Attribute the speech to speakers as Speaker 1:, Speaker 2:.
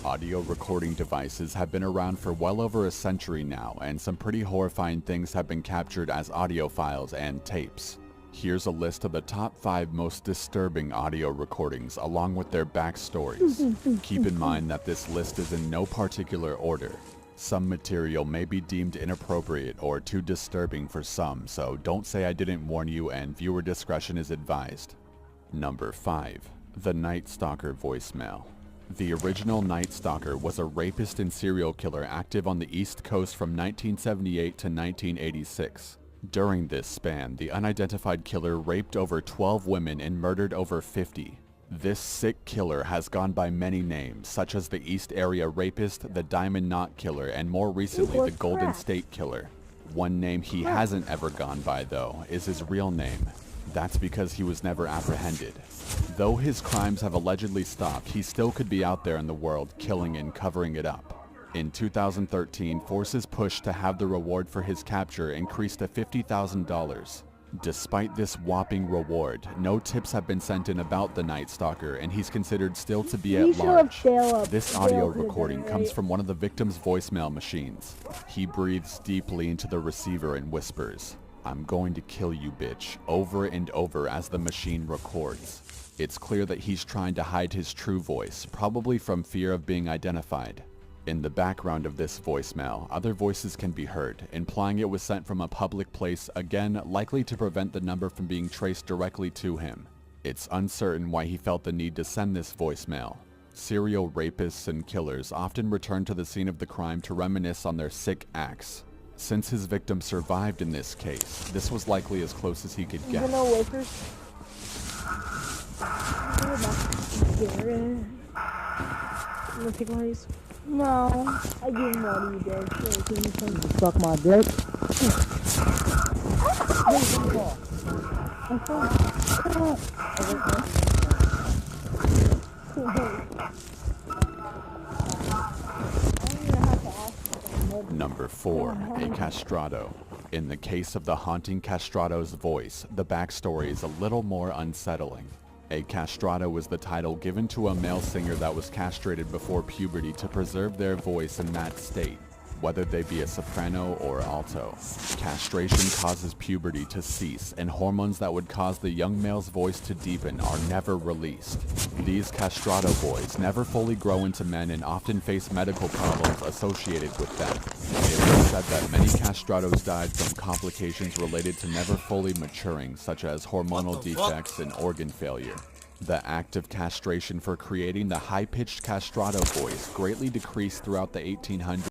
Speaker 1: Audio recording devices have been around for well over a century now, and some pretty horrifying things have been captured as audio files and tapes. Here's a list of the top 5 most disturbing audio recordings along with their backstories. Keep in mind that this list is in no particular order. Some material may be deemed inappropriate or too disturbing for some, so don't say I didn't warn you, and viewer discretion is advised. Number 5. The Night Stalker voicemail. The original Night Stalker was a rapist and serial killer active on the East Coast from 1978 to 1986. During this span, the unidentified killer raped over 12 women and murdered over 50. This sick killer has gone by many names, such as the East Area Rapist, the Diamond Knot Killer, and more recently the Golden State Killer. One name he hasn't ever gone by, though, is his real name. That's because he was never apprehended. Though his crimes have allegedly stopped, he still could be out there in the world, killing and covering it up. In 2013, forces pushed to have the reward for his capture increased to $50,000. Despite this whopping reward, no tips have been sent in about the Night Stalker, and he's considered still to be at large. This audio recording comes from one of the victim's voicemail machines. He breathes deeply into the receiver and whispers, "I'm going to kill you, bitch," over and over as the machine records. It's clear that he's trying to hide his true voice, probably from fear of being identified. In the background of this voicemail, other voices can be heard, implying it was sent from a public place, again likely to prevent the number from being traced directly to him. It's uncertain why he felt the need to send this voicemail. Serial rapists and killers often return to the scene of the crime to reminisce on their sick acts. Since his victim survived in this case, this was likely as close as he could get.
Speaker 2: No, I give him what he did. So can you come to suck my dick?
Speaker 1: Number 4. A castrato. In the case of the haunting castrato's voice, the backstory is a little more unsettling. A castrato is the title given to a male singer that was castrated before puberty to preserve their voice in that state, whether they be a soprano or alto. Castration causes puberty to cease, and hormones that would cause the young male's voice to deepen are never released. These castrato boys never fully grow into men and often face medical problems associated with them. It was said that many castratos died from complications related to never fully maturing, such as hormonal defects and organ failure. The act of castration for creating the high-pitched castrato voice greatly decreased throughout the 1800s.